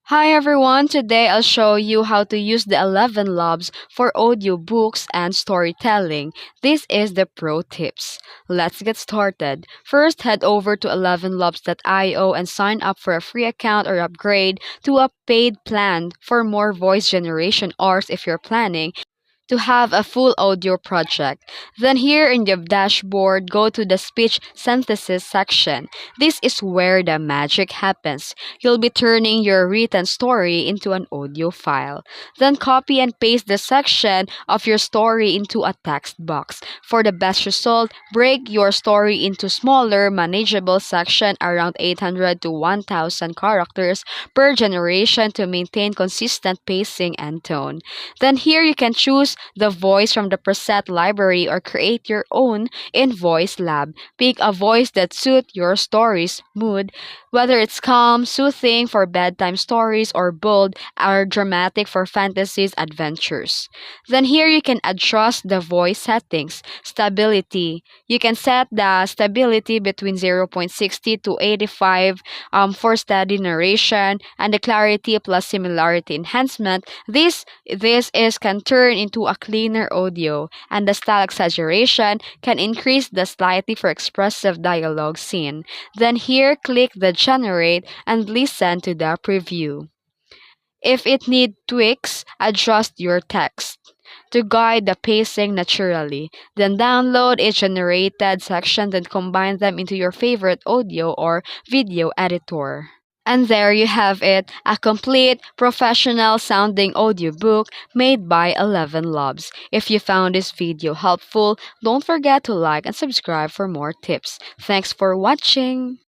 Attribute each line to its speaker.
Speaker 1: Hi everyone, today I'll show you how to use the ElevenLabs for audiobooks and storytelling. This is the pro tips. Let's get started. First, head over to elevenlabs.io and sign up for a free account or upgrade to a paid plan for more voice generation hours if you're planning to have a full audio project. Then here in the dashboard, go to the speech synthesis section. This is where the magic happens. You'll be turning your written story into an audio file. Then copy and paste the section of your story into a text box. For the best result, break your story into smaller, manageable section around 800 to 1000 characters per generation to maintain consistent pacing and tone. Then here you can choose the voice from the preset library or create your own in Voice Lab. Pick a voice that suits your story's mood, whether it's calm, soothing for bedtime stories or bold or dramatic for fantasies adventures. Then here you can adjust the voice settings. Stability. You can set the stability between 0.60 to 85 for steady narration and the clarity plus similarity enhancement. This is can turn into a cleaner audio, and the style exaggeration can increase the slightly for expressive dialogue scene. Then here, click the generate and listen to the preview. If it need tweaks, adjust your text to guide the pacing naturally. Then download a generated section and combine them into your favorite audio or video editor. And there you have it, a complete professional sounding audiobook made by ElevenLabs. If you found this video helpful, don't forget to like and subscribe for more tips. Thanks for watching.